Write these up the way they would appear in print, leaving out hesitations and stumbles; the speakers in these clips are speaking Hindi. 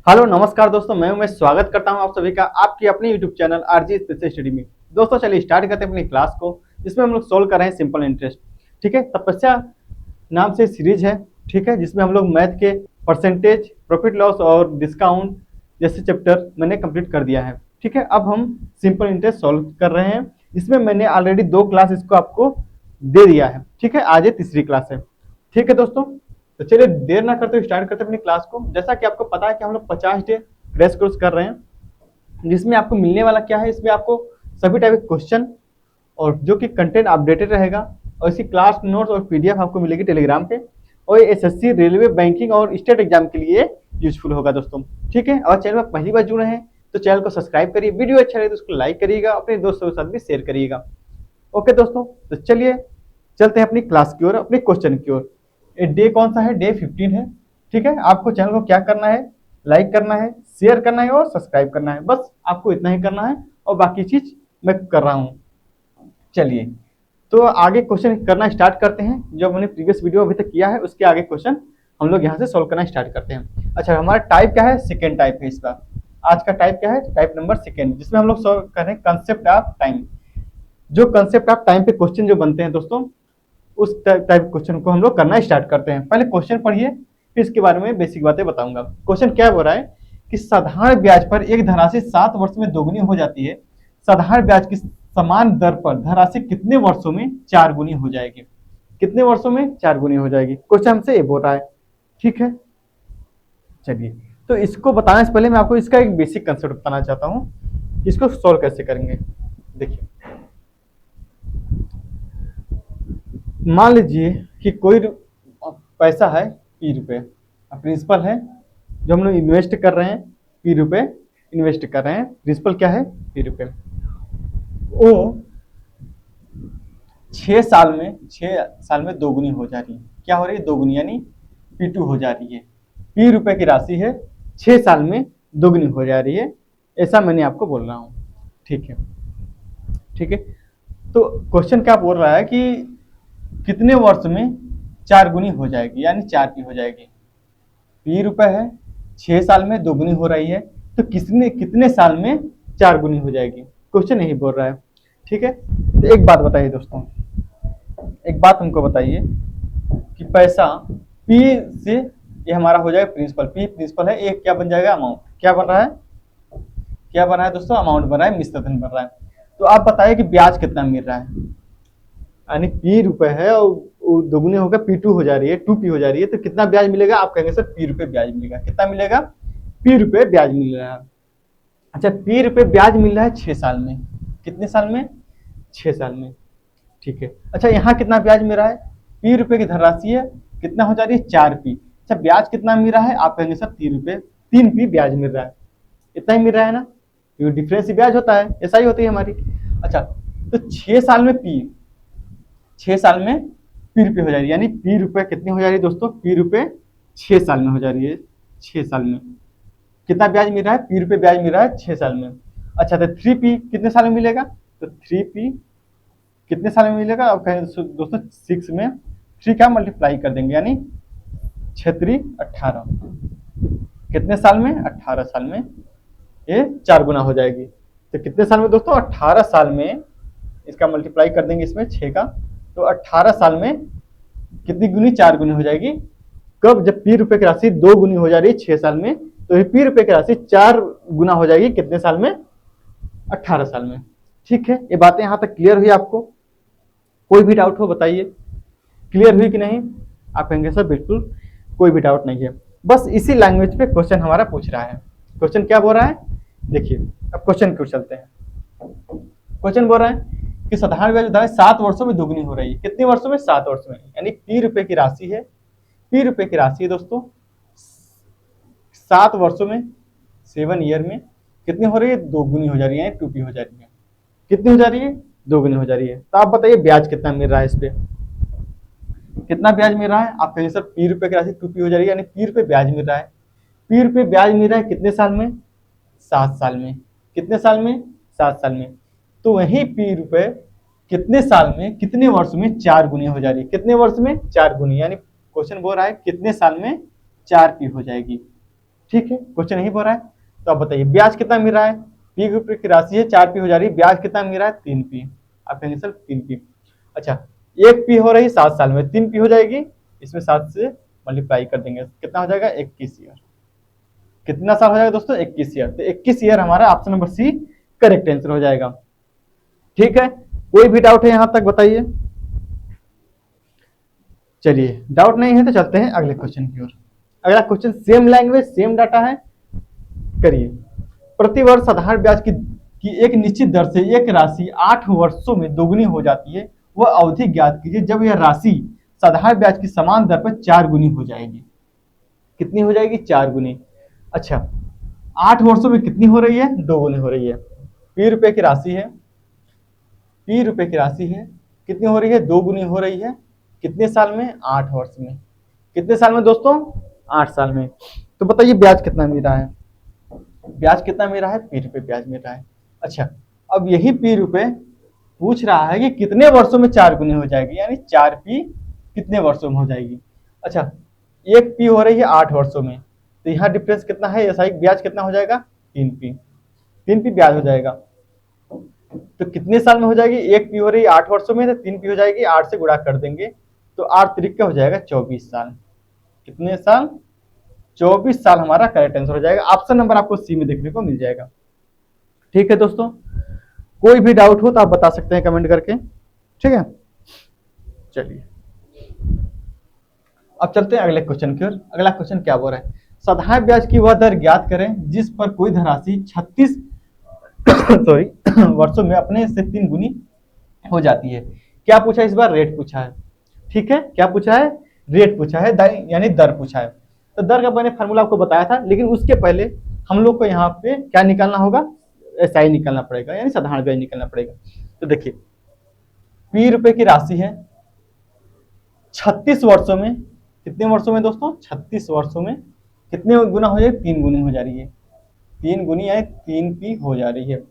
हेलो नमस्कार दोस्तों, मैं स्वागत करता हूं आप सभी का आपकी अपने YouTube channel RG special study में। दोस्तों चलिए स्टार्ट करते हैं अपनी क्लास को, जिसमें हम लोग सोल्व कर रहे हैं सिंपल इंटरेस्ट। ठीक है, तपस्या नाम से सीरीज है। ठीक है, जिसमें हम लोग मैथ के परसेंटेज, प्रॉफिट लॉस और डिस्काउंट जैसे चैप्टर मैंने कंप्लीट कर दिया है। ठीक है, अब हम सिंपल इंटरेस्ट सोल्व कर रहे हैं। इसमें मैंने ऑलरेडी 2 क्लास इसको आपको दे दिया है। ठीक है, आज ये तीसरी क्लास है। ठीक है दोस्तों, तो चलिए देर ना करते हुए स्टार्ट करते हैं अपनी क्लास को। जैसा कि आपको पता है कि हम लोग 50 डे क्रैश कोर्स कर रहे हैं, जिसमें आपको मिलने वाला क्या है, इसमें आपको सभी टाइप के क्वेश्चन और जो कि कंटेंट अपडेटेड रहेगा, और इसी क्लास नोट्स और पीडीएफ आपको मिलेगी टेलीग्राम पे। और ये एसएससी, रेलवे, बैंकिंग और स्टेट एग्जाम के लिए यूजफुल होगा दोस्तों। ठीक है, और चैनल में पहली बार जुड़े हैं तो चैनल को सब्सक्राइब करिए, वीडियो अच्छा लगे तो उसको लाइक करिएगा, अपने दोस्तों के साथ भी शेयर करिएगा। ओके दोस्तों, तो चलिए चलते हैं अपनी क्लास की ओर, अपने क्वेश्चन की ओर। डे कौन सा है? डे 15 है। ठीक है, आपको चैनल को क्या करना है? लाइक करना है, शेयर करना है और सब्सक्राइब करना है। बस आपको इतना ही करना है और बाकी चीज मैं कर रहा हूँ। चलिए, तो आगे क्वेश्चन करना स्टार्ट करते हैं। जो मैंने प्रीवियस वीडियो अभी तक किया है उसके आगे क्वेश्चन हम लोग यहाँ से सोल्व करना स्टार्ट करते हैं। अच्छा, हमारा टाइप क्या है? सेकेंड टाइप है इसका। आज का टाइप क्या है? टाइप नंबर सेकेंड, जिसमें हम लोग सोल्व कर रहे हैं कंसेप्ट ऑफ टाइम। जो कंसेप्ट ऑफ टाइम पे क्वेश्चन जो बनते हैं दोस्तों, उस टाइप क्वेश्चन को हम लोग करना स्टार्ट करते हैं। पहले क्वेश्चन पढ़िए, फिर इसके बारे में बेसिक बातें बताऊंगा। क्वेश्चन क्या बोल रहा है कि साधारण ब्याज पर एक धनराशि 7 वर्ष में दोगुनी हो जाती है। साधारण ब्याज की समान दर पर धनराशि कितने वर्षों में 4 गुनी हो जाएगी? कितने वर्षों में 4 गुनी हो जाएगी? क्वेश्चन हमसे ये बोल रहा है। ठीक है, चलिए, तो इसको बताने से पहले मैं आपको इसका एक बेसिक कंसेप्ट बताना चाहता हूँ। इसको सोल्व कैसे करेंगे, देखिए। मान लीजिए कि कोई पैसा है P रुपए, प्रिंसिपल है जो हम लोग इन्वेस्ट कर रहे हैं, P रुपए इन्वेस्ट कर रहे हैं। प्रिंसिपल क्या है? P रुपए। वो 6 साल में दोगुनी हो जा रही है। क्या हो रही है? दोगुनी, यानी P2 हो जा रही है। P रुपए की राशि है, 6 साल में दोगुनी हो जा रही है। ऐसा मैंने आपको बोल रहा हूँ। ठीक है, ठीक है। तो क्वेश्चन क्या बोल रहा है कि कितने वर्ष में 4 गुनी हो जाएगी, यानी 4P हो जाएगी। P रुपए है, 6 साल में दोगुनी हो रही है, तो कितने साल में 4 गुनी हो जाएगी? क्वेश्चन यही बोल रहा है। ठीक है, तो एक बात बताइए दोस्तों, एक बात हमको बताइए कि पैसा P से, ये हमारा हो जाएगा प्रिंसिपल, P प्रिंसिपल है, एक क्या बन जाएगा? अमाउंट। क्या बन रहा है? क्या बन रहा है दोस्तों? अमाउंट बन रहा है, मिश्र धन बन रहा है। तो आप बताइए कि ब्याज कितना मिल रहा है? यानी P रुपए है और दोगुनी होकर P2 हो जा रही है, 2P हो जा रही है, तो कितना ब्याज मिलेगा? आप कहेंगे सर P रुपए ब्याज मिलेगा। कितना मिलेगा? P रुपए ब्याज मिल रहा है। अच्छा, P रुपए ब्याज मिल रहा है 6 साल में। कितने साल में? 6 साल में। ठीक है, अच्छा यहाँ कितना ब्याज मिल रहा है? P रुपए की धनराशि है, कितना हो जा रही है? 4P। अच्छा, ब्याज कितना मिल रहा है? आप कहेंगे सर 3P ब्याज मिल रहा है। इतना ही मिल रहा है ना, क्योंकि डिफरेंस ही ब्याज होता है, ऐसा ही होती है हमारी। अच्छा, तो 6 साल में 6 साल में P रुपए हो जा रही है, यानी P रुपए कितनी हो जा रही है दोस्तों? P रुपए 6 साल में हो जा रही है। 6 साल में कितना ब्याज मिल रहा है? P रुपए ब्याज मिल रहा है 6 साल में। अच्छा, तो 3P कितने साल में मिलेगा? तो 3P कितने साल में मिलेगा? आप कहें दोस्तों 6 में 3 का मल्टीप्लाई कर देंगे, यानी 6×3 = 18। कितने साल में? 18 साल में ये 4 गुना हो जाएगी। तो कितने साल में दोस्तों? 18 साल में। इसका मल्टीप्लाई कर देंगे इसमें 6 का, तो 18 साल में कितनी गुनी? 4 गुनी हो जाएगी। कब? जब P रुपए की राशि 2 गुनी हो जा रही है 6 साल में, तो ये P रुपए की राशि 4 गुना हो जाएगी कितने साल में? 18 साल में। ठीक है, ये बातें यहाँ तक क्लियर हुई आपको? कोई भी डाउट हो बताइए, क्लियर हुई कि नहीं? आप कहेंगे सर बिल्कुल कोई भी डाउट नहीं है। बस इसी लैंग्वेज पे क्वेश्चन हमारा पूछ रहा है। क्वेश्चन क्या बोल रहा है, देखिए। अब क्वेश्चन क्यों चलते हैं। क्वेश्चन बोल रहा है कि साधारण ब्याज दर 7 वर्षों में दोगुनी हो रही है। कितने वर्षों में? 7 वर्षों में। यानी P रुपए की राशि है, P रुपए की राशि है दोस्तों 7 वर्षों में, 7 ईयर में कितनी हो रही है? दोगुनी हो जा रही है, 2P हो जा रही है। कितनी हो जा रही है? दोगुनी हो जा रही है। तो आप बताइए ब्याज कितना मिल रहा है? इस पे कितना ब्याज मिल रहा है? आप कहेंगे सर P रुपए की राशि 2P हो जा रही है, यानी P रुपए ब्याज मिल रहा है। P रुपए ब्याज मिल रहा है कितने साल में? 7 साल में। कितने साल में? 7 साल में। तो वही P रुपए कितने साल में, कितने वर्ष में 4 गुनी हो जा रही है? कितने वर्ष में? 4 गुनी, यानी क्वेश्चन बोल रहा है कितने साल में 4P हो जाएगी। ठीक है, क्वेश्चन यही बोल रहा है। तो आप बताइए ब्याज कितना मिल रहा है, पी रुपये की राशि है 4 पी हो जा रही है, ब्याज कितना मिल रहा है 3 पी। आप कहेंगे सर 3 पी, अच्छा 1 पी हो रही है 7 साल में, 3 पी हो जाएगी, इसमें 7 से मल्टीप्लाई कर देंगे, कितना हो जाएगा 21 ईयर। कितना साल हो जाएगा दोस्तों 21 ईयर। तो 21 ईयर हमारा option number C correct answer हो जाएगा। ठीक है, कोई भी डाउट है यहां तक बताइए। चलिए डाउट नहीं है तो चलते हैं अगले क्वेश्चन की ओर। अगला question same language same data है, करिए। प्रतिवर्ष साधारण ब्याज की एक निश्चित दर से एक राशि 8 वर्षों में दोगुनी हो जाती है, वह अवधि ज्ञात कीजिए जब यह राशि साधारण ब्याज की समान दर पर 4 गुनी हो जाएगी। कितनी हो जाएगी 4 गुनी। अच्छा 8 वर्षों में कितनी हो रही है, 2 गुनी हो रही है। पी रुपए की राशि है, पी रुपए की राशि है, कितनी हो रही है 2 गुनी हो रही है, कितने साल में 8 वर्ष में। कितने साल में दोस्तों 8 साल में। तो बताइए ब्याज कितना मिल रहा है, ब्याज कितना मिल रहा है, पी रुपए ब्याज मिल रहा है। अच्छा अब यही पी रुपए पूछ रहा है कि कितने वर्षों में 4 गुनी हो जाएगी, यानी 4 पी कितने वर्षों में हो जाएगी। अच्छा 1 पी हो रही है 8 वर्षों में, तो यहाँ डिफरेंस कितना है, ऐसा ही ब्याज कितना हो जाएगा 3 पी, 3 पी ब्याज हो जाएगा। तो कितने साल में हो जाएगी, 1 पी हो रही है 8 वर्षों में, तो 3 पी हो जाएगी, 8 से गुणा कर देंगे तो 8 त्रिक का हो जाएगा 24 साल। कितने साल, 24 साल हमारा करेक्ट आंसर हो जाएगा। ऑप्शन नंबर आपको सी में देखने को मिल जाएगा। ठीक है दोस्तों, कोई भी डाउट हो तो आप बता सकते हैं कमेंट करके, ठीक है। चलिए अब चलते हैं अगले क्वेश्चन की ओर। अगला क्वेश्चन क्या बोल रहा है, साधारण ब्याज की वह दर ज्ञात करें जिस पर कोई धनराशि 36 सॉरी वर्षों में अपने से 3 गुनी हो जाती है। क्या पूछा है इस बार, रेट पूछा है। ठीक है, क्या पूछा है, रेट पूछा है, यानी दर पूछा है। तो दर का मैंने फार्मूला आपको बताया था, लेकिन उसके पहले हम लोग को यहाँ पे क्या निकालना होगा, एसआई निकालना पड़ेगा, यानी साधारण ब्याज निकालना पड़ेगा। तो देखिए पी रुपए की राशि है 36 वर्षों में, कितने वर्षों में दोस्तों 36 वर्षों में कितने गुना हो जाएगी, 3 गुनी हो जा रही है, 3 गुनी यानी 3 पी हो जा रही है।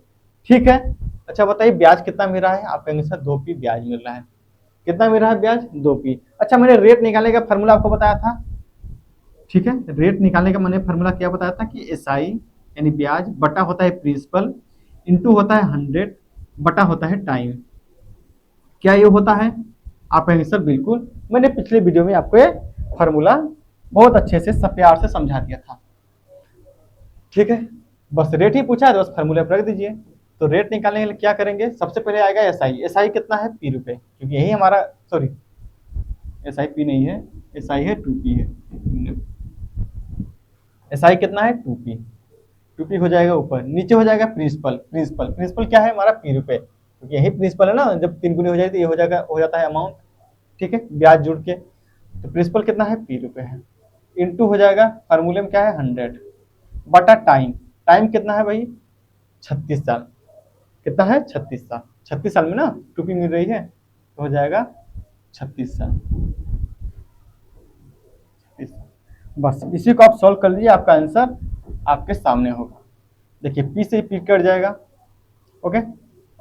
ठीक है, अच्छा बताइए ब्याज कितना मिल रहा है, आप कहेंगे सर 2 पी ब्याज मिल रहा है। कितना मिल रहा है ब्याज, 2 पी। अच्छा मैंने रेट निकालने का फार्मूला आपको बताया था, ठीक है, रेट निकालने का मैंने फार्मूला क्या बताया था कि एसआई यानी ब्याज बटा होता है प्रिंसिपल इंटू होता है 100 बटा होता है टाइम। क्या ये होता है, आप कहेंगे सर बिल्कुल, मैंने पिछले वीडियो में आपको ये फार्मूला बहुत अच्छे से सब प्यार से समझा दिया था। ठीक है, बस रेट ही पूछा है तो बस फार्मूले पर रख दीजिए। तो रेट निकालने के लिए क्या करेंगे, सबसे पहले आएगा एसआई। एसआई कितना है, पी रुपए, क्योंकि यही हमारा, सॉरी एसआई पी नहीं है, एसआई है 2 पी है। एसआई कितना है 2 पी, 2 पी हो जाएगा ऊपर, नीचे हो जाएगा प्रिंसिपल। प्रिंसिपल प्रिंसिपल क्या है हमारा, पी रुपए, क्योंकि यही प्रिंसिपल है ना, जब 3 गुनी हो जाएगी तो ये हो जाएगा, हो जाता है अमाउंट। ठीक है, ब्याज जुड़ के, तो प्रिंसिपल कितना है, पी रुपए है, इंटू हो जाएगा फार्मूले में क्या है 100 बटा टाइम। टाइम कितना है भाई 36 साल, कितना है 36 साल, 36 साल में ना 2 पी मिल रही है, तो हो जाएगा 36 साल। बस इसी को आप सॉल्व कर लीजिए, आपका आंसर आपके सामने होगा। देखिए पी से पी कट जाएगा, ओके,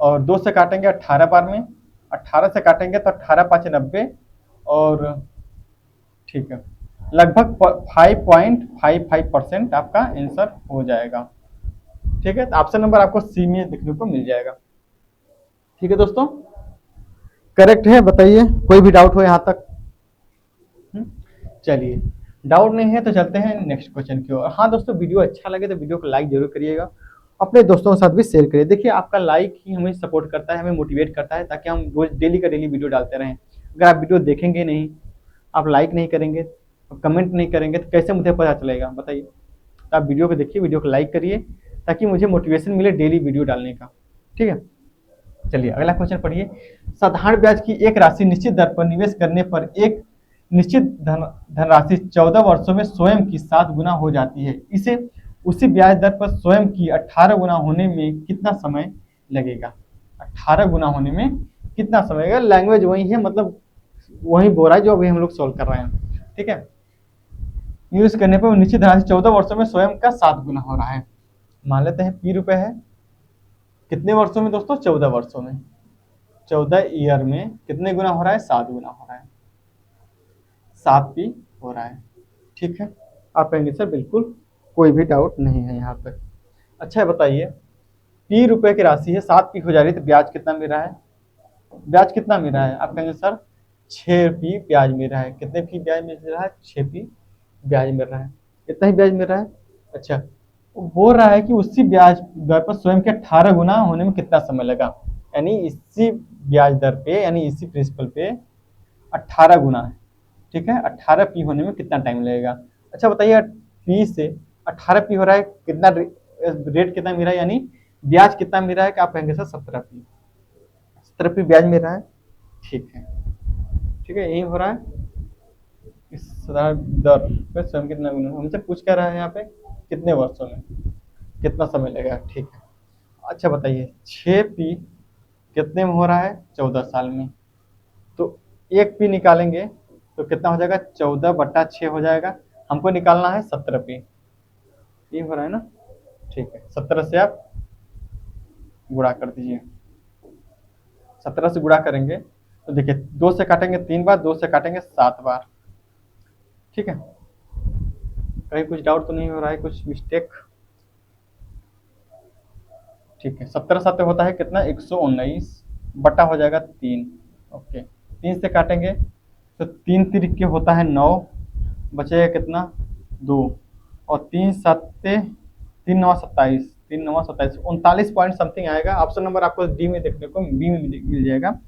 और 2 से काटेंगे 18 बार में, 18 से काटेंगे तो 18 5 90, और ठीक है लगभग 5.55% आपका आंसर हो जाएगा। ठीक है, तो ऑप्शन नंबर आपको सी में देखने को मिल जाएगा। ठीक है दोस्तों, करेक्ट है, बताइए कोई भी डाउट हो यहाँ तक। चलिए डाउट नहीं है तो चलते हैं नेक्स्ट क्वेश्चन की ओर। हाँ दोस्तों, वीडियो अच्छा लगे तो वीडियो को लाइक जरूर करिएगा, अपने दोस्तों के साथ भी शेयर करिए। देखिए आपका लाइक ही हमें सपोर्ट करता है, हमें मोटिवेट करता है, ताकि हम रोज डेली का डेली वीडियो डालते रहें। अगर आप वीडियो देखेंगे नहीं, आप लाइक नहीं करेंगे, कमेंट नहीं करेंगे, तो कैसे मुझे पता चलेगा बताइए। तो आप वीडियो को देखिए, वीडियो को लाइक करिए, ताकि मुझे मोटिवेशन मिले डेली वीडियो डालने का। ठीक है, चलिए अगला क्वेश्चन पढ़िए। साधारण ब्याज की एक राशि निश्चित दर पर निवेश करने पर एक निश्चित धनराशि 14 वर्षों में स्वयं की 7 गुना हो जाती है, इसे उसी ब्याज दर पर स्वयं की 18 गुना होने में कितना समय लगेगा। 18 गुना होने में कितना समय लगेगा, लैंग्वेज वही है, मतलब वही बोल रहा है जो अभी हम लोग सोल्व कर रहे हैं। ठीक है, यूज करने पर निश्चित धनराशि 14 वर्षों में स्वयं का 7 गुना हो रहा है। मान लेते हैं पी रुपए है, कितने वर्षों में दोस्तों 14 वर्षों में, 14 ईयर में कितने गुना हो रहा है, 7 गुना हो रहा है, 7 पी हो रहा है। ठीक है, आप कहेंगे सर बिल्कुल कोई भी डाउट नहीं है यहाँ पे। अच्छा बताइए, पी रुपए की राशि है, 7 पी हो जा रही है, तो ब्याज कितना मिल रहा है? ब्याज कितना मिल रहा है? आप कहेंगे सर 6 पी ब्याज मिल रहा है। कितने पी ब्याज मिल रहा है? 6 पी ब्याज मिल रहा है। इतना ही ब्याज मिल रहा है। अच्छा, वो बोल रहा है कि उसी ब्याज दर पर स्वयं के 18 गुना होने में कितना समय लगा, यानी इसी ब्याज दर पे, यानी इसी प्रिंसिपल पे 18 गुना है। ठीक है, 18 पी होने में कितना टाइम लगेगा? अच्छा बताइए, पी से 18 पी हो रहा है, कितना रेट कितना मिल रहा है, यानी ब्याज कितना मिल रहा है? कि आप कहेंगे सर 17 पी, 17 पी ब्याज मिल रहा है। ठीक है, ठीक है, यही हो रहा है। इस दर पे स्वयं कितना गुना, हमसे पूछ क्या रहा है यहाँ पे, कितने वर्षों में कितना समय लगेगा। ठीक है, अच्छा बताइए, 6 पी कितने में हो रहा है? 14 साल में। तो 1 पी निकालेंगे तो कितना हो जाएगा? 14/6 हो जाएगा। हमको निकालना है 17 पी, ये हो रहा है ना। ठीक है, 17 से आप गुणा कर दीजिए। 17 से गुणा करेंगे तो देखिए, 2 से काटेंगे 3 बार, 2 से काटेंगे 7 बार। ठीक है, कहीं कुछ डाउट तो नहीं हो रहा है, कुछ मिस्टेक? ठीक है, 17 7 होता है कितना? 119 बटा हो जाएगा 3। ओके, 3 से काटेंगे तो 3 तिरिक होता है 9, बचेगा कितना? 2, और 3 9 27, 39 पॉइंट समथिंग आएगा। ऑप्शन नंबर आपको डी में देखने को, बी में मिल जाएगा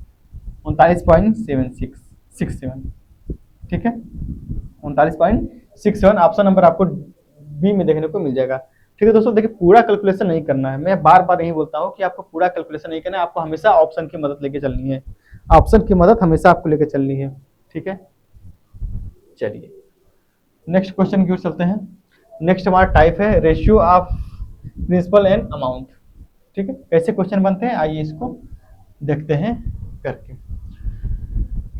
39.67। ठीक है, 39.67 ऑप्शन नंबर आपको बी में देखने को मिल जाएगा। ठीक है दोस्तों, देखिए पूरा कैलकुलेशन नहीं करना है, मैं बार बार यही बोलता हूँ कि आपको पूरा कैलकुलेशन नहीं करना है, आपको हमेशा ऑप्शन की मदद लेके चलनी है। ऑप्शन की मदद हमेशा आपको लेके चलनी है। ठीक है, चलिए नेक्स्ट क्वेश्चन की ओर चलते हैं। नेक्स्ट हमारा टाइप है ratio of principal and amount. ठीक है, कैसे क्वेश्चन बनते हैं आइए इसको देखते हैं करके।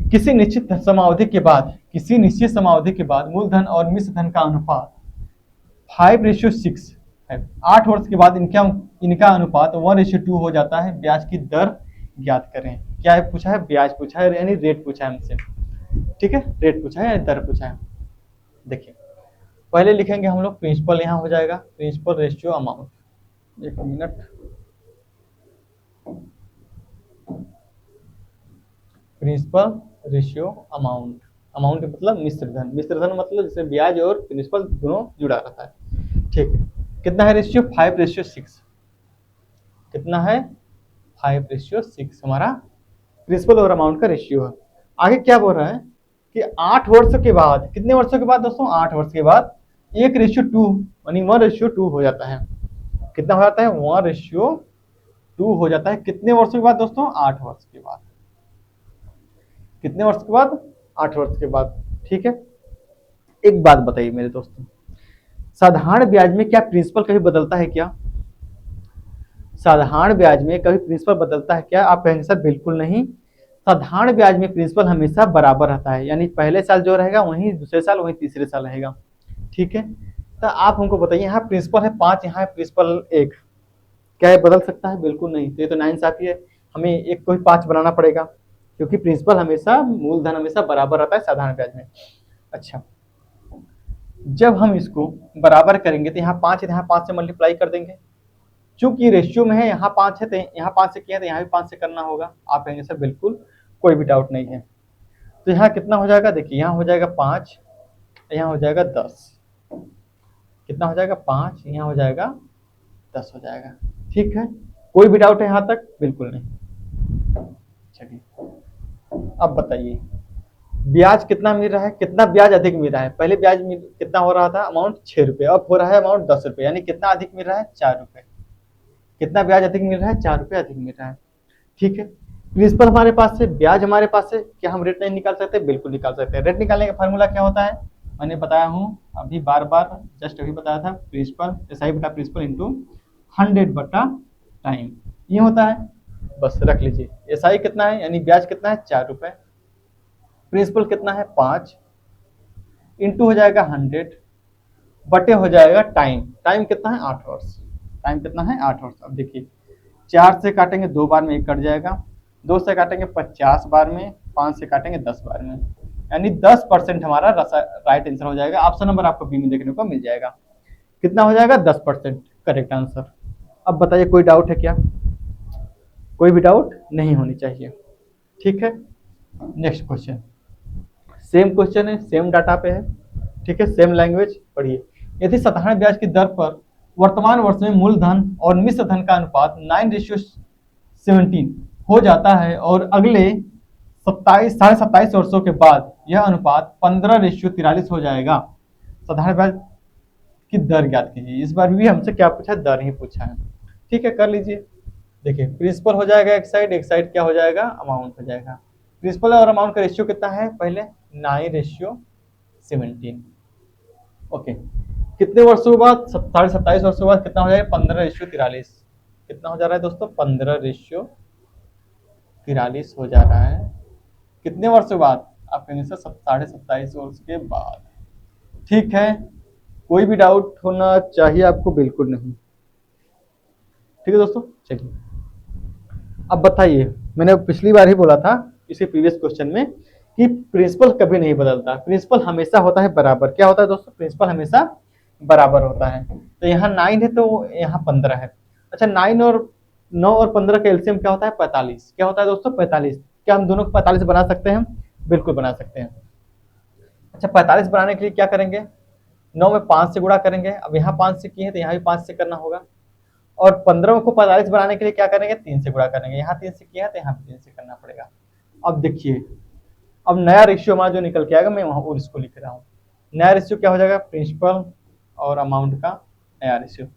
किसी निश्चित समावधि के बाद मूलधन और मिश्र धन का अनुपात 5:6 है। 8 वर्ष के बाद इनका अनुपात 1:2 हो जाता है। ब्याज की दर ज्ञात करें। क्या है पूछा है? ब्याज पूछा है, यानी रेट पूछा है हमसे। ठीक है, रेट पूछा है, यानी दर पूछा है। देखिए पहले लिखेंगे हम लोग प्रिंसिपल, यहाँ हो जाएगा प्रिंसिपल रेशियो अमाउंट। एक minute, principal ratio amount, amount मतलब मिश्र धन, मिश्र धन मतलब जैसे ब्याज और प्रिंसिपल दोनों जुड़ा रहता है। ठीक है, कितना है रेशियो? 5:6। कितना है? 5:6 हमारा प्रिंसिपल और अमाउंट का रेशियो है। आगे क्या बोल रहा है कि 8 वर्षों के बाद, कितने वर्षों के बाद दोस्तों? 8 वर्ष के बाद 1:2 यानी 1:2 हो जाता है। कितना हो जाता है? 1:2 हो जाता है। कितने वर्षों के बाद दोस्तों? 8 वर्ष के बाद। कितने वर्ष के बाद? 8 वर्ष के बाद। ठीक है, एक बात बताइए मेरे दोस्तों, साधारण ब्याज में क्या प्रिंसिपल कभी बदलता है क्या? साधारण ब्याज में कभी प्रिंसिपल बदलता है क्या? आप कहेंगे सर बिल्कुल नहीं। साधारण ब्याज में प्रिंसिपल हमेशा बराबर रहता है, यानी पहले साल जो रहेगा वही दूसरे साल, वही तीसरे साल रहेगा। ठीक है, तो आप हमको बताइए, यहाँ प्रिंसिपल है 5, यहाँ है प्रिंसिपल 1, क्या ये बदल सकता है? बिल्कुल नहीं। तो ये तो नाइंसाफी है, हमें एक को ही 5 बनाना पड़ेगा, क्योंकि प्रिंसिपल हमेशा, मूलधन हमेशा बराबर रहता है साधारण ब्याज में। अच्छा, जब हम इसको बराबर करेंगे तो यहाँ 5 है, यहाँ 5 से मल्टीप्लाई कर देंगे। चूंकि रेशियो में है, यहाँ 5 है तो यहाँ 5 से किया तो यहाँ भी 5 से करना होगा। आप कहेंगे सर बिल्कुल कोई भी डाउट नहीं है। तो यहाँ कितना हो जाएगा? देखिए यहाँ हो जाएगा 5, यहाँ हो जाएगा 10। कितना हो जाएगा? 5, यहाँ हो जाएगा 10 हो जाएगा। ठीक है, कोई भी डाउट है यहाँ तक? बिल्कुल नहीं। चलिए अब बताइए, ब्याज कितना मिल रहा है? कितना ब्याज अधिक मिल रहा है? पहले ब्याज कितना हो रहा था? अमाउंट 6 रुपये, अब हो रहा है अमाउंट 10 रुपये, यानी कितना अधिक मिल रहा है? 4 रुपये। कितना ब्याज अधिक मिल रहा है? 4 रुपये अधिक मिल रहा है। ठीक है, प्रिंसिपल हमारे पास है, ब्याज हमारे पास है, क्या हम रेट नहीं निकाल सकते? बिल्कुल निकाल सकते हैं। रेट निकालने का फार्मूला क्या होता है? मैंने बताया हूँ अभी, बार बार जस्ट अभी बताया था, प्रिंसिपल एसआई बटा प्रिंसिपल इंटू 100 बटा टाइम, ये होता है। बस रख लीजिए, एसआई कितना है, यानी ब्याज कितना है? 4 रुपये, प्रिंसिपल कितना है? 5, इंटू हो जाएगा 100 बटे हो जाएगा टाइम। टाइम कितना है? 8 वर्ष। टाइम कितना है? 8 वर्ष। अब देखिए 4 से काटेंगे 2 बार में 1 कट जाएगा, 2 से काटेंगे 50 बार में, 5 से काटेंगे 10 बार में, यानी 10% हमारा राइट आंसर हो जाएगा। ऑप्शन नंबर आपको बी में देखने को मिल जाएगा। कितना हो जाएगा 10%, करेक्ट आंसर। अब बताइए कोई डाउट है क्या? कोई भी डाउट नहीं होनी चाहिए, ठीक है। नेक्स्ट क्वेश्चन, सेम क्वेश्चन है, सेम डाटा पे है, ठीक है, सेम लैंग्वेज। पढ़िए, यदि साधारण ब्याज की दर पर वर्तमान वर्ष में मूलधन और मिश्र धन का अनुपात 9:17 हो जाता है और अगले 27 वर्षों के बाद यह अनुपात 15:43 हो जाएगा, साधारण ब्याज की दर ज्ञात कीजिए। इस बार भी हमसे क्या पूछा है? दर ही पूछा है, ठीक है, कर लीजिए। देखिए, प्रिंसिपल हो जाएगा एक साइड क्या हो जाएगा? अमाउंट हो जाएगा। प्रिंसिपल और अमाउंट का रेशियो कितना है? पहले 9:17। ओके, कितने वर्षों के बाद? 27 वर्षों के बाद कितना हो जाएगा? 15:43। कितना हो जा रहा है दोस्तों? 15:43 हो जा रहा है। कितने वर्ष के बाद? आप कहेंगे सर 27.5 वर्ष के बाद, ठीक है। कोई भी डाउट होना चाहिए आपको? बिल्कुल नहीं, ठीक है दोस्तों। चलिए, अब बताइए, मैंने पिछली बार ही बोला था इसी प्रीवियस क्वेश्चन में कि प्रिंसिपल कभी नहीं बदलता, प्रिंसिपल हमेशा होता है बराबर। क्या होता है दोस्तों? प्रिंसिपल हमेशा बराबर होता है। तो यहाँ 9 है तो यहाँ 15 है। अच्छा, 9 और 15 का एलसीएम क्या होता है? 45। क्या होता है दोस्तों? 45। क्या हम दोनों को 45 बना सकते हैं? बिल्कुल बना सकते हैं। अच्छा, 45 बनाने के लिए क्या करेंगे? 9 में 5 से गुणा करेंगे। अब यहाँ 5 से किए तो यहाँ भी 5 से करना होगा। और 15 को 45 बनाने के लिए क्या करेंगे? 3 से गुणा करेंगे। यहाँ 3 से किया है तो यहाँ 3 से करना पड़ेगा। अब देखिए, अब नया रेशियो हमारा जो निकल के आएगा, मैं वहां और इसको लिख रहा हूँ। नया रेशियो क्या हो जाएगा? प्रिंसिपल और अमाउंट का नया रेशियो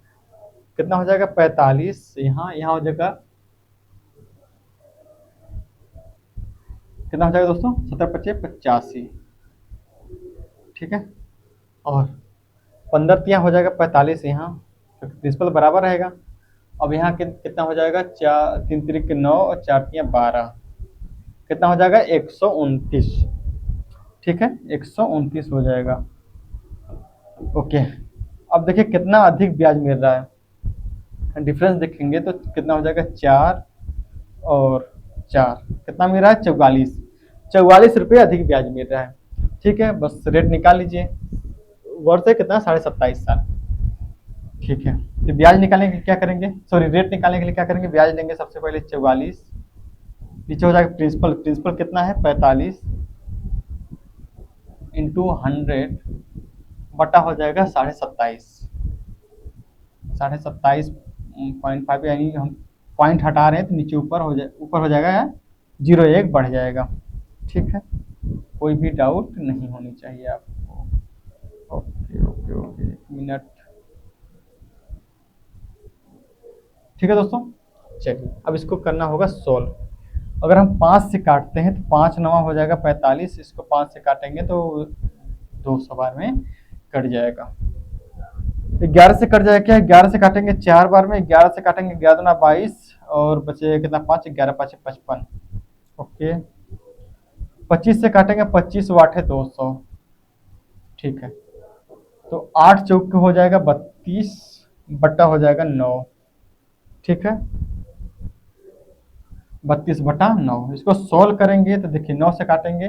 कितना हो जाएगा? 45। यहाँ हो जाएगा कितना हो जाएगा दोस्तों? 17×5 = 85, ठीक है। और 15 तिया हो जाएगा 45, यहाँ प्रिंसिपल बराबर रहेगा। अब यहाँ कितना हो जाएगा? 3 तिरिक 9 और 4 तिया 12, कितना हो जाएगा? 129, ठीक है, 129 हो जाएगा। ओके, अब देखिए कितना अधिक ब्याज मिल रहा है। डिफरेंस देखेंगे तो कितना हो जाएगा? 4 और 4 कितना मिल रहा है? 44 रुपये अधिक ब्याज मिल रहा है, ठीक है। बस रेट निकाल लीजिए। वर्ष है कितना? 27.5 साल, ठीक है। तो ब्याज निकालने के लिए क्या करेंगे? सॉरी, रेट निकालने के लिए क्या करेंगे? ब्याज लेंगे सबसे पहले 44, नीचे हो जाएगा प्रिंसिपल। प्रिंसिपल कितना है? 45 इंटू 100 बटा हो जाएगा 27.5, यानी हम पॉइंट हटा रहे हैं तो नीचे ऊपर हो जाएगा 0.1 बढ़ जाएगा, ठीक है। कोई भी डाउट नहीं होनी चाहिए आपको। ओके ओके ओके, 1 मिनट, ठीक है दोस्तों। चलिए, अब इसको करना होगा सोल्व। अगर हम 5 से काटते हैं तो 5 9 हो जाएगा 45, इसको 5 से काटेंगे तो 200 बार में कट जाएगा। 11 से कट जाएगा क्या? 11 से काटेंगे 4 बार में, 11 से काटेंगे 11 दूना 22 और बचे कितना? 5, 11 5 55, ओके। 25 से काटेंगे 25 8 है 200, ठीक है। तो 8 चौक हो जाएगा 32 बट्टा हो जाएगा 9, ठीक है, 32/9। इसको सोल्व करेंगे तो देखिए 9 से काटेंगे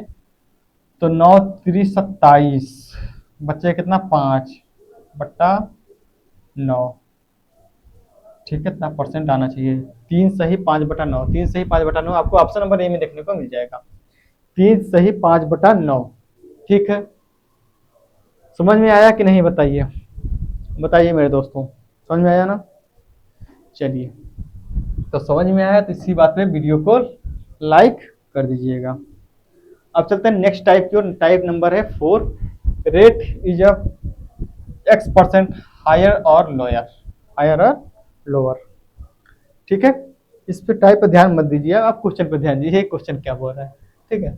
तो 9 3 27, बच्चे कितना? 5/9, ठीक है। इतना परसेंट आना चाहिए। 3 सही 5/9, 3 सही 5/9 आपको ऑप्शन नंबर ए में देखने को मिल जाएगा। 3 सही 5/9, ठीक है। समझ में आया कि नहीं? बताइए बताइए मेरे दोस्तों, समझ में आया ना? चलिए, तो समझ में आया तो इसी बात पे वीडियो को लाइक कर दीजिएगा। अब चलते हैं नेक्स्ट टाइप की ओर। टाइप नंबर है 4, rate is a x% higher और लोअर, ठीक है। इस पे टाइप पर ध्यान मत दीजिए, आप क्वेश्चन पे ध्यान दीजिए, क्वेश्चन क्या बोल रहा है, ठीक है।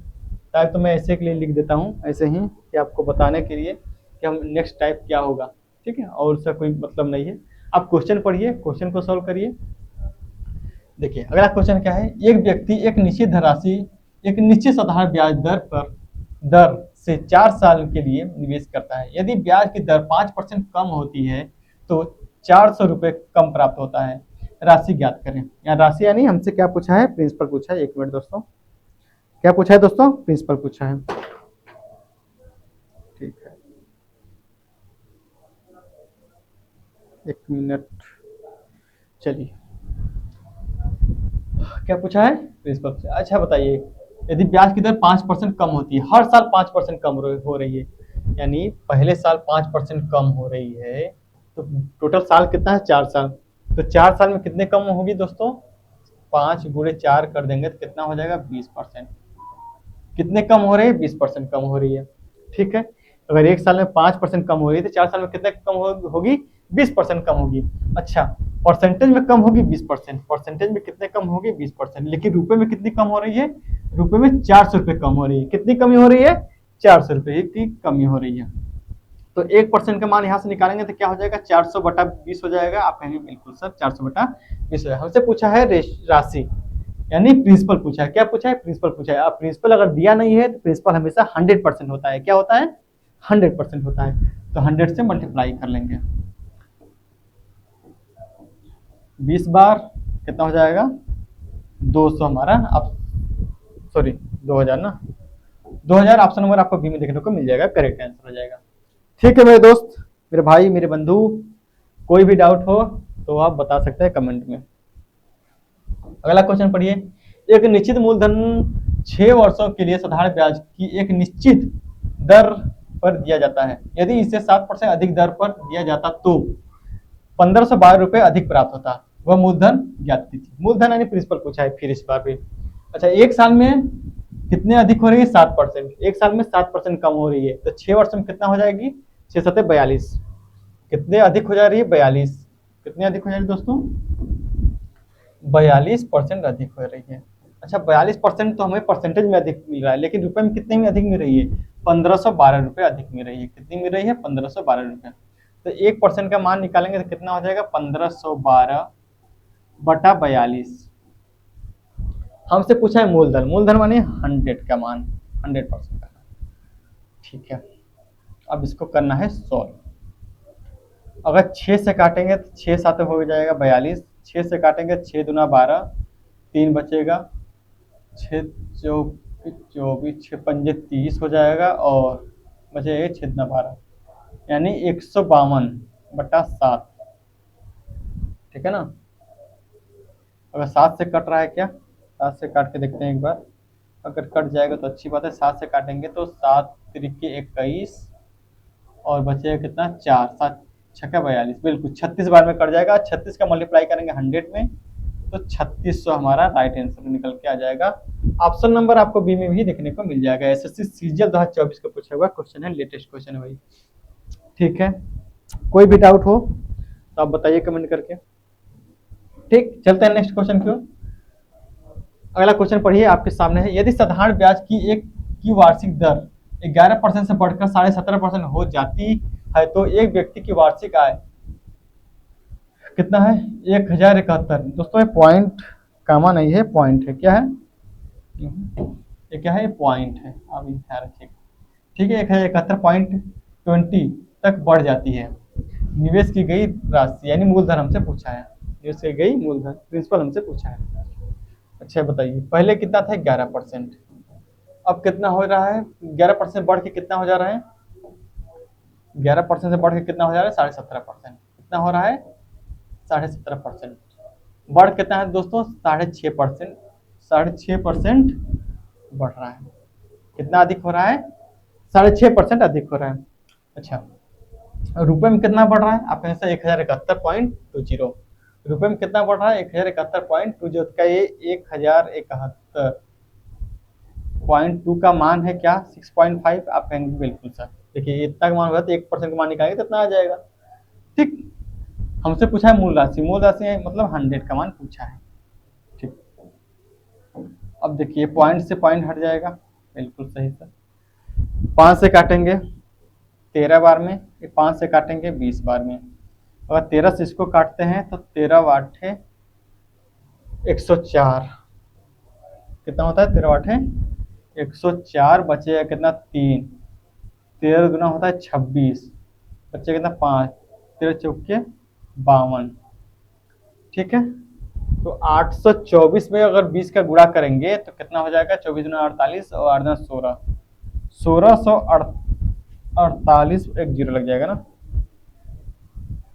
टाइप तो मैं ऐसे के लिए लिख देता हूँ, ऐसे ही कि आपको बताने के लिए कि हम नेक्स्ट टाइप क्या होगा, ठीक है, और उसका कोई मतलब नहीं है। आप क्वेश्चन पढ़िए, क्वेश्चन को सॉल्व करिए। देखिए, अगला क्वेश्चन क्या है? एक व्यक्ति एक निश्चित धनराशि एक निश्चित साधारण ब्याज दर से 4 साल के लिए निवेश करता है। यदि ब्याज की दर 5% कम होती है तो 400 रुपये कम प्राप्त होता है। राशि ज्ञात करें। यहाँ राशि यानी हमसे क्या पूछा है? प्रिंसिपल पूछा है। 1 मिनट दोस्तों, क्या पूछा है दोस्तों? प्रिंसिपल पूछा है, ठीक है। एक मिनट, चलिए क्या पूछा है प्रिंसिपल से। अच्छा बताइए, यदि ब्याज की दर 5% कम होती है, हर साल 5% कम हो रही है, यानी पहले साल 5% कम हो रही है, तो टोटल साल कितना है, 4 साल। तो 4 साल में कितने कम होगी दोस्तों, 5 × 4 कर देंगे तो कितना हो जाएगा, 20%। कितने कम हो रही है, 20% कम हो रही है। ठीक है, अगर एक साल में 5% कम हो रही है तो 4 साल में कितने कम होगी, 20% कम होगी। अच्छा, परसेंटेज में कम होगी 20%, परसेंटेज में कितने कम होगी, 20%, लेकिन रुपए में कितनी कम हो रही है, रुपए में 400 रुपये कम हो रही है। कितनी कमी हो रही है, 400 रुपये की कमी हो रही है। तो 1% का मान यहाँ से निकालेंगे तो क्या हो जाएगा, 400/20 हो जाएगा। आप कहेंगे बिल्कुल सर 400/20 हो जाएगा। हमसे पूछा है राशि, यानी प्रिंसिपल पूछा है। क्या पूछा है, प्रिंसिपल पूछा है। अब प्रिंसिपल अगर दिया नहीं है तो प्रिंसिपल हमेशा 100% होता है। क्या होता है, 100% होता है। तो 100 से मल्टीप्लाई कर लेंगे, 20 बार कितना हो जाएगा, 200 हमारा। अब सॉरी 2000 ना, 2000 ऑप्शन नंबर आपको बी में देखने को मिल जाएगा, करेक्ट आंसर हो जाएगा। ठीक है मेरे दोस्त, मेरे भाई, मेरे बंधु, कोई भी डाउट हो तो आप बता सकते हैं कमेंट में। अगला क्वेश्चन पढ़िए। एक निश्चित मूलधन 6 वर्षों के लिए साधारण ब्याज की एक निश्चित दर पर दिया जाता है। यदि इसे 7% अधिक दर पर दिया जाता तो 1512 रुपये अधिक प्राप्त होता। वह मूलधन ज्ञात कीजिए। मूलधन यानी प्रिंसिपल पूछा है फिर इस बार भी। अच्छा, एक साल में कितने अधिक हो रही है, 7%। एक साल में 7% कम हो रही है, तो 6 वर्ष में कितना हो जाएगी, 6×7=42। कितने अधिक हो जा रही है, 42। कितने अधिक हो जा रही है दोस्तों, 42% अधिक हो रही है। अच्छा, 42% तो हमें परसेंटेज में अधिक मिल रहा है, लेकिन रुपए में कितने में अधिक मिल रही है, 1512 रुपये अधिक मिल रही है। कितनी मिल रही है, 1512 रुपये। तो 1% का मान निकालेंगे तो कितना हो जाएगा, 1512/42। हमसे पूछा है मूलधन, मूलधन माने 100 का मान, 100% का। ठीक है, अब इसको करना है सॉल्व। अगर 6 से काटेंगे तो 6×7 हो जाएगा 42। 6 से काटेंगे 6×2=12, 3 बचेगा, 6×4=24, 6×5=30 हो जाएगा, और बचेगा 6×12, यानी 152/7। ठीक है ना। अगर 7 से कट रहा है क्या, 7 से काट के देखते हैं एक बार। अगर कट जाएगा तो अच्छी बात है। 7 से काटेंगे तो 7×3=21, और बचेगा कितना, 4। 7×6=42, बिल्कुल 36 बार में कट जाएगा। 36 का मल्टीप्लाई करेंगे 100 में तो 3600 हमारा राइट आंसर निकल के आ जाएगा। ऑप्शन नंबर आपको बी में भी देखने को मिल जाएगा। एसएससी सीजीएल 2024 का पूछा हुआ क्वेश्चन है, लेटेस्ट क्वेश्चन है भाई। ठीक है, कोई भी डाउट हो तो आप बताइए कमेंट करके। ठीक, चलते हैं नेक्स्ट क्वेश्चन की ओर। अगला क्वेश्चन पढ़िए, आपके सामने है। यदि साधारण ब्याज की वार्षिक दर 11% से बढ़कर 17.5% हो जाती है तो एक व्यक्ति की वार्षिक आय कितना है, 1071। दोस्तों ये पॉइंट कामा नहीं है, पॉइंट है। क्या है ये, क्या है, ये पॉइंट है, आप ध्यान रखिएगा। ठीक है, 1071.20 तक बढ़ जाती है। निवेश की गई राशि यानी मूलधन हमसे पूछा है, निवेश की गई मूलधन प्रिंसिपल हमसे पूछा है। अच्छा बताइए, पहले कितना था, 11%, अब कितना हो रहा है, 11% बढ़ के कितना हो जा रहा है, 11% से बढ़ के कितना हो जा रहा है, 17.5%। कितना हो रहा है, 17.5%। बढ़ कितना है दोस्तों, 6.5%। 6.5% बढ़ रहा है। कितना अधिक हो रहा है, 6.5% अधिक हो रहा है। अच्छा, रुपए में कितना बढ़ रहा है, आप कहें 1071.20। रुपए में कितना बढ़ रहा है, 1071.20 का, ये 1071.2 का मान है क्या, 6.5। आप कहेंगे बिल्कुल सर, देखिए इतना का मान होगा तो 1% का मान निकालेंगे तो इतना आ जाएगा। ठीक, हमसे पूछा है मूल राशि, मूल राशि है मतलब 100 का मान पूछा है। ठीक, अब देखिए पॉइंट से पॉइंट हट जाएगा, बिल्कुल सही सर। 5 से काटेंगे 13 बार में, 5 से काटेंगे 20 बार में। अगर 13 से इसको काटते हैं तो 13×8 = 104। कितना होता है, 13×8 = 104। बचेगा कितना, 3। 13 गुना होता है 26, बच्चे कितना, 5। 13×4=52। ठीक है, तो 824 में अगर 20 का गुणा करेंगे तो कितना हो जाएगा, 24×48 और 8×16, 1648। एक जीरो लग जाएगा ना,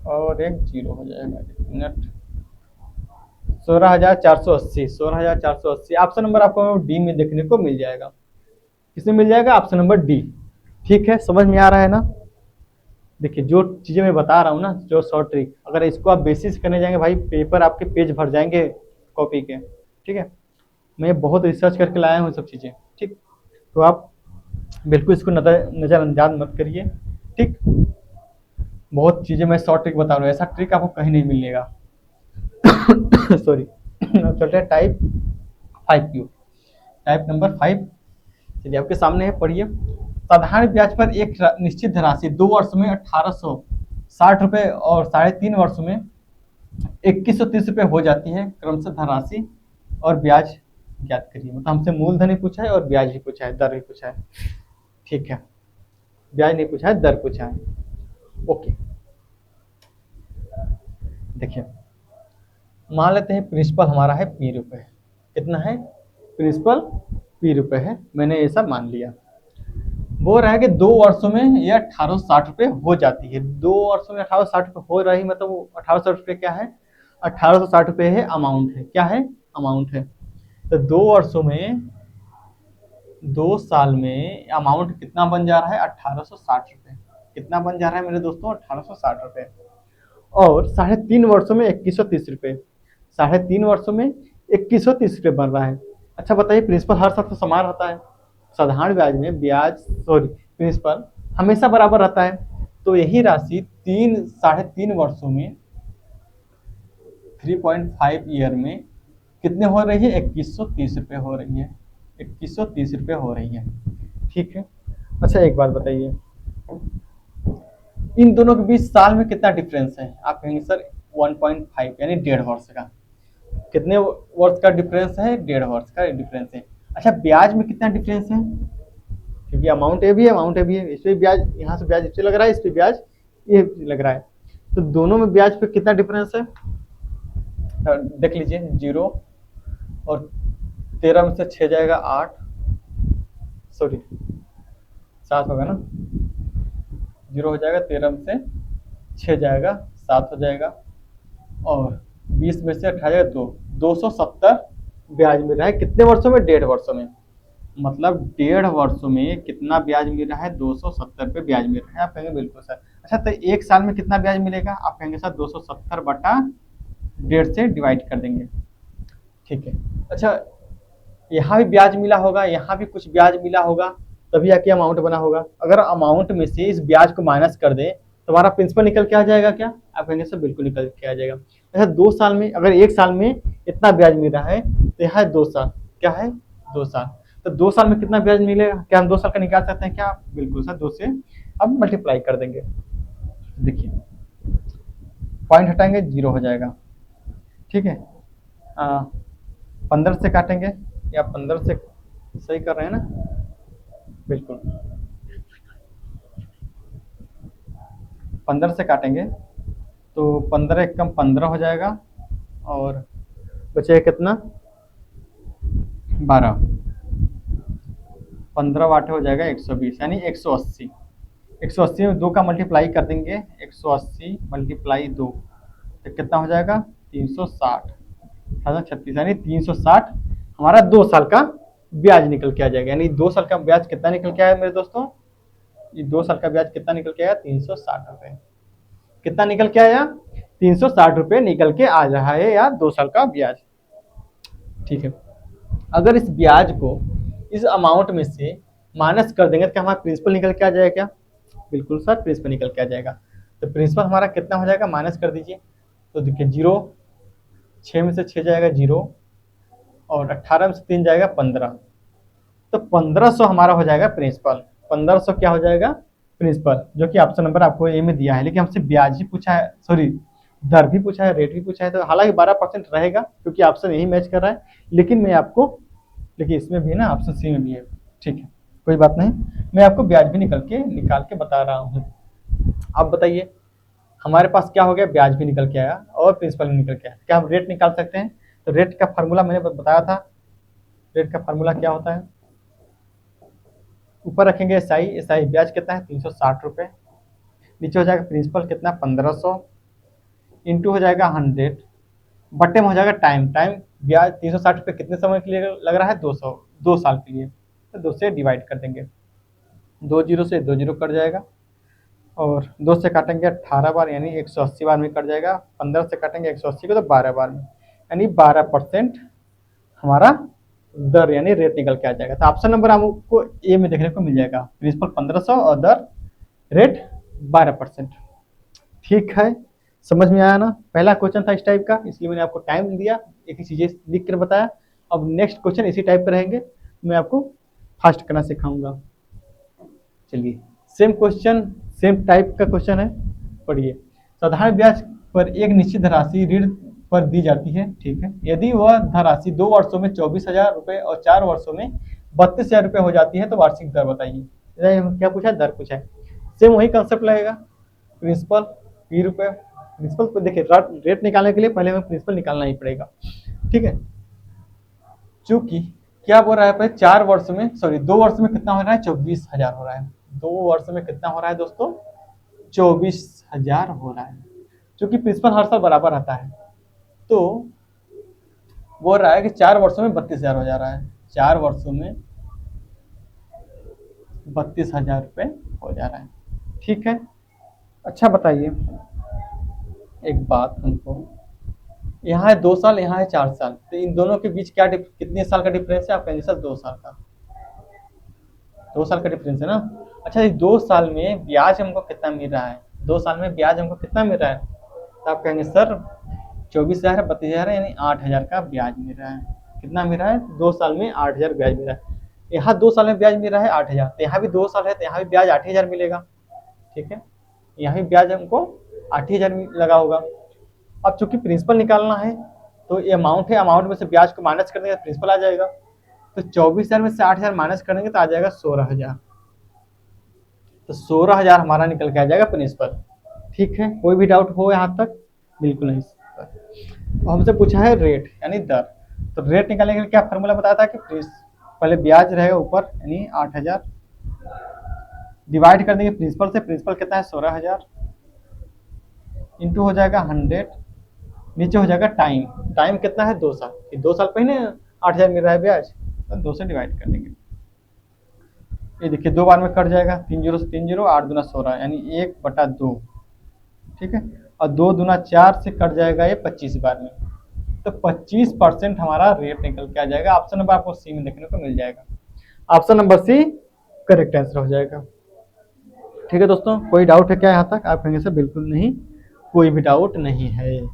और एक जीरो हो जाएगा, एक मिनट। 16,480, 16,480 ऑप्शन नंबर आपको डी में देखने को मिल जाएगा। किसमें मिल जाएगा? Option number D. ठीक है, समझ में आ रहा है ना? देखिए जो चीजें मैं बता रहा हूँ ना, जो शॉर्ट ट्रिक, अगर इसको आप बेसिस करने जाएंगे भाई, पेपर आपके पेज भर जाएंगे कॉपी के। ठीक है, मैं बहुत रिसर्च करके लाया हूँ सब चीजें। ठीक, तो आप बिल्कुल इसको नजरअंदाज मत करिए। ठीक, बहुत चीजें मैं शॉर्ट ट्रिक बता रहा हूँ, ऐसा ट्रिक आपको कहीं नहीं मिलेगा। सॉरी। चलते हैं टाइप 5 क्यू। टाइप नंबर 5 चलिए आपके सामने है, पढ़िए। साधारण ब्याज पर एक निश्चित धनराशि 2 वर्ष में 1860 रुपए और 3.5 वर्ष में 2130 रुपए हो जाती है, क्रमशः धनराशि और ब्याज ज्ञात करिए। मतलब हमसे मूलधन ही पूछा है और ब्याज ही पूछा है, दर ही पूछा है। ठीक है, ब्याज नहीं पूछा है, दर पूछा है। ओके, देखिए मान लेते हैं प्रिंसिपल हमारा है P रुपए। कितना है? प्रिंसिपल P रुपए है, मैंने ऐसा मान लिया। वो रहा कि 2 वर्षों में ये 1860 रुपये हो जाती है। 2 वर्षों में 1860 रुपये हो रही, मतलब वो 1860 रुपये क्या है? 1860 रुपये है, अमाउंट है। क्या है? अमाउंट है। तो 2 वर्षों में, 2 साल में अमाउंट कितना बन जा रहा है? 1860 रुपये। कितना बन जा रहा है मेरे दोस्तों? 1860 रुपये। और 3.5 वर्षों में 2130 रुपये। 3.5 वर्षों में 2130 रुपये बन रहा है। अच्छा बताइए, प्रिंसिपल हर साल तो समान रहता है, साधारण ब्याज में ब्याज सॉरी प्रिंसिपल हमेशा बराबर रहता है। तो यही राशि 3.5 वर्षों में 3.5 ईयर में कितने हो रही है? 2130 रुपये हो रही है। 2130 रुपये हो रही है। ठीक है, अच्छा एक बात बताइए, इन दोनों के बीच साल में कितना डिफरेंस है? आप कहेंगे सर 1.5 यानी 1.5 वर्ष का। कितने वर्ष का डिफरेंस है? 1.5 वर्ष का डिफरेंस है। अच्छा ब्याज में कितना डिफरेंस है? क्योंकि अमाउंट ए भी है, अमाउंट ए भी है, इस पे ब्याज, यहाँ से ब्याज इस पे लग रहा है, इस पे ब्याज ये लग रहा है। तो दोनों में ब्याज पे कितना डिफरेंस है? देख लीजिए, 0 और 13 में से 6 जाएगा 8, सॉरी 7 होगा ना, 0 हो जाएगा, 13 में से 6 जाएगा 7 हो जाएगा, और 20 में से 18 जाएगा 2, 270 ब्याज मिल रहा है। कितने वर्षों में? 1.5 वर्षों में। मतलब 1.5 वर्षों में कितना ब्याज मिल रहा है? 270 रुपये ब्याज मिल रहा है। आप कहेंगे बिल्कुल सर। अच्छा तो एक साल में कितना ब्याज मिलेगा? आप कहेंगे सर 270 बटा 1.5 से डिवाइड कर देंगे। ठीक है, अच्छा यहाँ भी ब्याज मिला होगा, यहाँ भी कुछ ब्याज मिला होगा, तभी आके अमाउंट बना होगा। अगर अमाउंट में से इस ब्याज को माइनस कर दे तो हमारा प्रिंसिपल निकल के आ जाएगा क्या? आप कहेंगे सर बिल्कुल निकल के आ जाएगा। अच्छा 2 साल में, अगर एक साल में इतना ब्याज मिल रहा है तो यहाँ है 2 साल। क्या है? 2 साल। तो 2 साल में कितना ब्याज मिलेगा? क्या हम 2 साल का निकाल सकते हैं क्या? बिल्कुल सर, 2 से अब मल्टीप्लाई कर देंगे। देखिए पॉइंट हटाएंगे, 0 हो जाएगा। ठीक है, 15 से काटेंगे, या 15 से सही कर रहे हैं ना? बिल्कुल 15 से काटेंगे तो 15 एक कम 15 हो जाएगा, और बचेगा कितना? 12। 15 वाटे हो जाएगा 120, यानी 180। 180 में 2 का मल्टीप्लाई कर देंगे, 180 मल्टीप्लाई 2 तो कितना हो जाएगा? 360, 36, यानी 360 हमारा 2 साल का ब्याज निकल के आ जाएगा। यानी 2 साल का ब्याज कितना निकल के आया मेरे दोस्तों? ये 2 साल का ब्याज कितना निकल के आया? 360 रुपये। कितना निकल के आया? 360 रुपये निकल के आ रहा है, या 2 साल का ब्याज। ठीक है, अगर इस ब्याज को इस अमाउंट में से माइनस कर देंगे तो क्या हमारा प्रिंसिपल निकल के आ जाएगा क्या? बिल्कुल सर, प्रिंसिपल निकल के आ जाएगा। तो प्रिंसिपल हमारा कितना हो जाएगा? माइनस कर दीजिए, तो देखिए 0, 6 में से 6 जाएगा 0, और 18 में से 3 जाएगा 15, तो 1500 हमारा हो जाएगा प्रिंसिपल। 1500 क्या हो जाएगा? प्रिंसिपल, जो कि ऑप्शन नंबर आपको ए में दिया है। लेकिन हमसे ब्याज ही पूछा है, सॉरी दर भी पूछा है, रेट भी पूछा है, तो हालांकि 12% रहेगा क्योंकि ऑप्शन यही मैच कर रहा है। लेकिन मैं आपको, देखिए इसमें भी ना ऑप्शन सी में भी है। ठीक है, कोई बात नहीं, मैं आपको ब्याज भी निकाल के बता रहा हूँ। अब बताइए, हमारे पास क्या हो गया? ब्याज भी निकल के आया और प्रिंसिपल भी निकल के आया। क्या हम रेट निकाल सकते हैं? तो रेट का फार्मूला मैंने बताया था। रेट का फार्मूला क्या होता है? ऊपर रखेंगे एसआई, ब्याज कितना है? 360 रुपये। नीचे हो जाएगा प्रिंसिपल कितना? 1500, इंटू हो जाएगा 100 बट्टे में हो जाएगा टाइम। टाइम ब्याज 360 रुपये कितने समय के लिए लग रहा है? 2 साल के लिए। तो 2 से डिवाइड कर देंगे, 2 जीरो से 2 जीरो कट जाएगा और 2 से काटेंगे 18 बार यानी 180 बार में कट जाएगा। 15 से काटेंगे 180 को तो 12 बार में, यानी 12% हमारा दर यानी रेट निकल के आ जाएगा। तो ऑप्शन नंबर आपको ए में देखने को मिल जाएगा, प्रिंसिपल 1500 और दर रेट 12%। ठीक है, समझ में आया ना? पहला क्वेश्चन था इस टाइप का, इसलिए मैंने आपको टाइम दिया, एक ही चीजें लिख कर बताया। अब नेक्स्ट क्वेश्चन इसी टाइप के रहेंगे, मैं आपको फास्ट करना सिखाऊंगा। चलिए, सेम क्वेश्चन सेम टाइप का क्वेश्चन है, पढ़िए। साधारण ब्याज पर एक निश्चित राशि ऋण पर दी जाती है, ठीक है। यदि वह धनराशि 2 वर्षों में 24,000 रुपये और 4 वर्षों में 32,000 रुपये हो जाती है तो वार्षिक दर बताइए। क्या पूछा है? दर पूछा है। सेम वही कंसेप्ट लगेगा, प्रिंसिपल पी रुपये। प्रिंसिपल को देखिए, रेट निकालने के लिए पहले हमें प्रिंसिपल निकालना ही पड़ेगा, ठीक है। चूंकि क्या बोल रहा है पे 4 वर्ष में, सॉरी 2 वर्ष में कितना हो रहा है? 24,000 हो रहा है। 2 वर्ष में कितना हो रहा है दोस्तों? 24,000 हो रहा है। क्योंकि प्रिंसिपल हर साल बराबर रहता है, तो बोल रहा है कि 4 वर्षों में 32,000 हो जा रहा है। 4 वर्षों में 32,000 रुपये हो जा रहा है, ठीक है। अच्छा बताइए एक बात हमको, यहाँ है 2 साल, यहाँ है 4 साल, तो इन दोनों के बीच क्या कितने साल का डिफरेंस है? आप कहेंगे सर 2 साल का। 2 साल का डिफरेंस है ना। अच्छा, इस 2 साल में ब्याज हमको कितना मिल रहा है? 2 साल में ब्याज हमको कितना मिल रहा है? तो आप कहेंगे सर 24,000 है, 32,000 है, यानी 8,000 का ब्याज मिल रहा है। कितना मिल रहा है? 2 साल में 8,000 ब्याज मिल रहा है। यहाँ 2 साल में ब्याज मिल रहा है 8,000, तो यहाँ भी 2 साल है तो यहाँ भी ब्याज 8,000 मिलेगा, ठीक है। यहाँ भी ब्याज हमको 8,000 लगा होगा। अब चूंकि प्रिंसिपल निकालना है तो ये अमाउंट है, अमाउंट में से ब्याज को माइनस कर देंगे तो प्रिंसिपल आ जाएगा। तो 24,000 में से 8,000 माइनस करेंगे तो आ जाएगा 16,000। तो 16,000 हमारा निकल के आ जाएगा प्रिंसिपल, ठीक है। कोई भी डाउट हो यहाँ तक? बिल्कुल नहीं। तो हमसे पूछा है रेट यानी दर, तो रेट निकालने के लिए क्या फॉर्मूला बताया था कि पहले ब्याज रहेगा ऊपर यानी 8,000, डिवाइड कर देंगे प्रिंसिपल से। प्रिंसिपल कितना है? 16,000, इंटू हो जाएगा 100, नीचे हो जाएगा टाइम। टाइम कितना है? 2 साल। 2 साल पहले 8,000 मिल रहा है ब्याज, तो 2 से डिवाइड कर देंगे। ये देखिए 2 बार में कट जाएगा, 3 जीरो से 3 जीरो, 8 दूना 16 यानी 1/2, ठीक है। और 2 दूना 4 से कट जाएगा ये 25 बार में, तो 25% हमारा रेट निकल के आ जाएगा। ऑप्शन नंबर आपको सी में देखने को मिल जाएगा। Option number C correct answer हो जाएगा, ठीक है दोस्तों। कोई डाउट है क्या यहाँ तक? आप कहेंगे सर बिल्कुल नहीं, कोई भी डाउट नहीं है।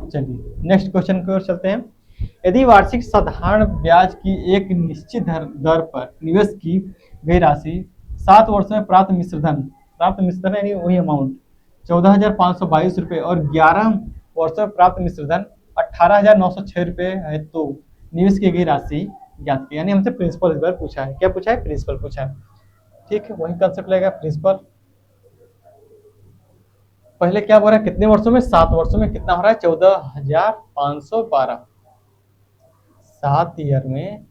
चलिए नेक्स्ट क्वेश्चन की ओर चलते हैं। यदि वार्षिक साधारण ब्याज की एक निश्चित दर पर निवेश की गई राशि 7 वर्षों में प्राप्त मिश्रधन यानी वही अमाउंट 14,522 रुपये और 11 वर्षों में प्राप्त मिश्रधन 18,906 रुपये है, तो निवेश की गई राशि ज्ञात की। यानी हमसे प्रिंसिपल इस बार पूछा है। क्या पूछा है? प्रिंसिपल पूछा है, ठीक है। वही कंसेप्ट लगेगा प्रिंसिपल। पहले क्या बोल रहा है? कितने वर्षों में? 7 वर्षों में कितना हो रहा है? 14,512। 7 ईयर में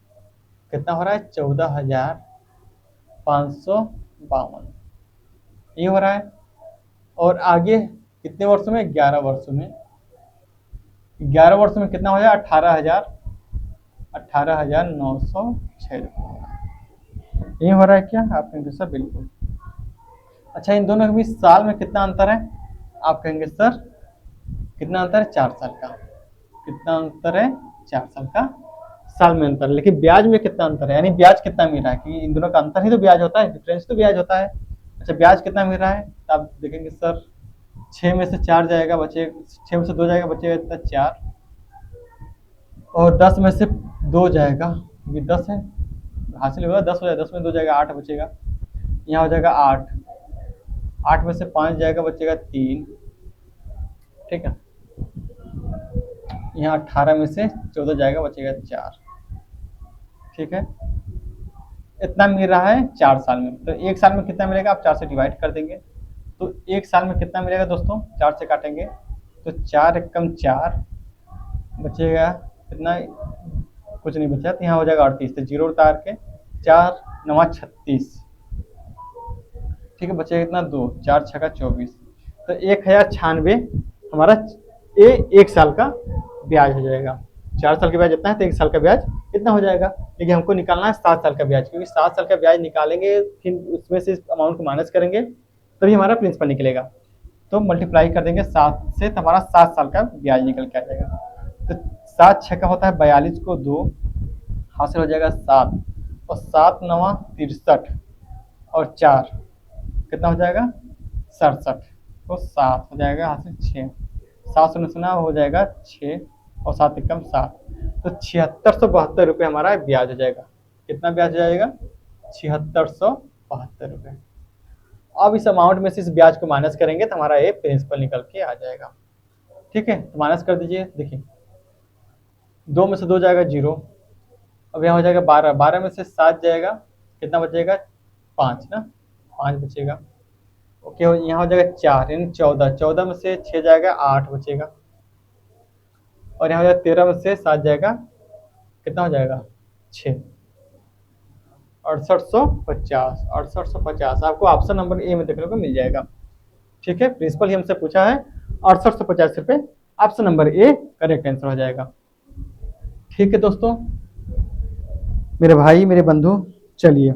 कितना हो रहा है? 14,552 ये हो रहा है। और आगे कितने वर्षों में? 11 वर्षों में। 11 वर्षों में कितना हो जाए? 18,906 रुपये ये हो रहा है। क्या आप कहेंगे सर? बिल्कुल। अच्छा, इन दोनों के बीच साल में कितना अंतर है? आप कहेंगे सर कितना अंतर है? 4 साल का। कितना अंतर है? 4 साल का साल में अंतर। लेकिन ब्याज में कितना अंतर है? यानी ब्याज कितना मिल रहा है? कि इन दोनों का अंतर ही तो ब्याज होता है, डिफरेंस तो ब्याज होता है। अच्छा, ब्याज कितना मिल रहा है? तो आप देखेंगे सर 6 में से 4 जाएगा, बचे 6 में से 2 जाएगा, बचेगा इतना 4, और 10 में से 2 जाएगा, ये 10 है, हासिल होगा 10 हो जाएगा, 10 में 2 जाएगा 8 बचेगा, यहाँ हो जाएगा 8, 8 में से 5 जाएगा, बचेगा 3, ठीक है। यहाँ 18 में से 14 जाएगा, बचेगा 4, ठीक है। इतना मिल रहा है 4 साल में। तो 1 साल में कितना मिलेगा? आप 4 से डिवाइड कर देंगे, तो 1 साल में कितना मिलेगा दोस्तों? 4 से काटेंगे तो 4 एकम 4 बचेगा कितना? कुछ नहीं बचा, तो यहाँ हो जाएगा 38, तो 0 उतार के 4 9 36, ठीक है। बचेगा कितना? 2, 4 6 24, तो 1,096 हमारा ए 1 साल का ब्याज हो जाएगा। 4 साल का ब्याज इतना है तो 1 साल का ब्याज इतना हो जाएगा। लेकिन हमको निकालना है 7 साल का ब्याज, क्योंकि 7 साल का ब्याज निकालेंगे फिर उसमें से इस अमाउंट को माइनस करेंगे तभी हमारा प्रिंसिपल निकलेगा। तो मल्टीप्लाई कर देंगे 7 से तो हमारा 7 साल का ब्याज निकल के आ जाएगा। तो 7 छः का होता है 42 को 2 हासिल हो जाएगा 7 और 7 नवा 63 और 4 कितना हो जाएगा 67 तो 7 हो जाएगा हासिल 6, 7 शून्य शून्य हो जाएगा 6 और 7 एकम 7 तो 7672 रुपये हमारा ब्याज हो जाएगा। कितना ब्याज हो जाएगा 7672 रुपये। अब इस अमाउंट में से इस ब्याज को माइनस करेंगे तो हमारा ये प्रिंसिपल निकल के आ जाएगा। ठीक है, तो माइनस कर दीजिए। देखिए 2 में से 2 जाएगा 0, अब यहाँ हो जाएगा 12, 12 में से 7 जाएगा कितना बचेगा 5 ना, 5 बचेगा। ओके, यहाँ हो जाएगा 4 यानी 14, 14 में से 6 जाएगा 8 बचेगा और यहाँ हो जाएगा 13 में से 7 जाएगा कितना हो जाएगा 6, 6850, 6850 आपको ऑप्शन नंबर ए में देखने को मिल जाएगा। ठीक है, प्रिंसिपल ही हमसे पूछा है 6850 रुपये, option number A correct answer हो जाएगा। ठीक है दोस्तों, मेरे भाई मेरे बंधु, चलिए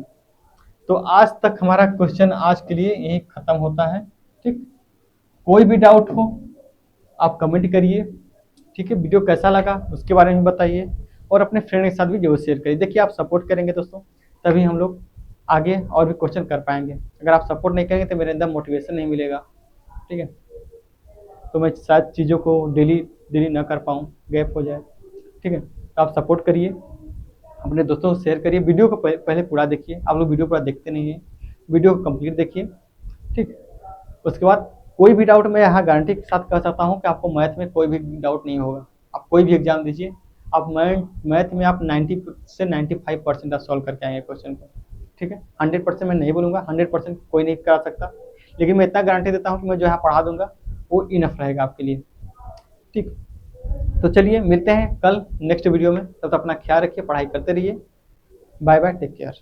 तो आज तक हमारा क्वेश्चन आज के लिए यही खत्म होता है। ठीक, कोई भी डाउट हो आप कमेंट करिए। ठीक है, वीडियो कैसा लगा उसके बारे में बताइए और अपने फ्रेंड के साथ भी जरूर शेयर करिए। देखिए आप सपोर्ट करेंगे दोस्तों तभी हम लोग आगे और भी क्वेश्चन कर पाएंगे। अगर आप सपोर्ट नहीं करेंगे तो मेरे अंदर मोटिवेशन नहीं मिलेगा। ठीक है, तो मैं शायद चीज़ों को डेली ना कर पाऊँ, गैप हो जाए। ठीक है, तो आप सपोर्ट करिए, अपने दोस्तों को शेयर करिए। वीडियो को पहले पूरा देखिए, आप लोग वीडियो पूरा देखते नहीं हैं, वीडियो को कंप्लीट देखिए। ठीक, उसके बाद कोई भी डाउट मैं यहाँ गारंटी के साथ कह सकता हूँ कि आपको मैथ में कोई भी डाउट नहीं होगा। आप कोई भी एग्जाम दीजिए, आप मैथ में आप 90 से 95% आप सॉल्व करके आएंगे क्वेश्चन को। ठीक है, 100% मैं नहीं बोलूँगा, 100% कोई नहीं करा सकता, लेकिन मैं इतना गारंटी देता हूँ कि मैं जो यहाँ पढ़ा दूंगा वो इनफ रहेगा आपके लिए। ठीक, तो चलिए मिलते हैं कल नेक्स्ट वीडियो में, तब तक अपना ख्याल रखिए, पढ़ाई करते रहिए। Bye bye, take care.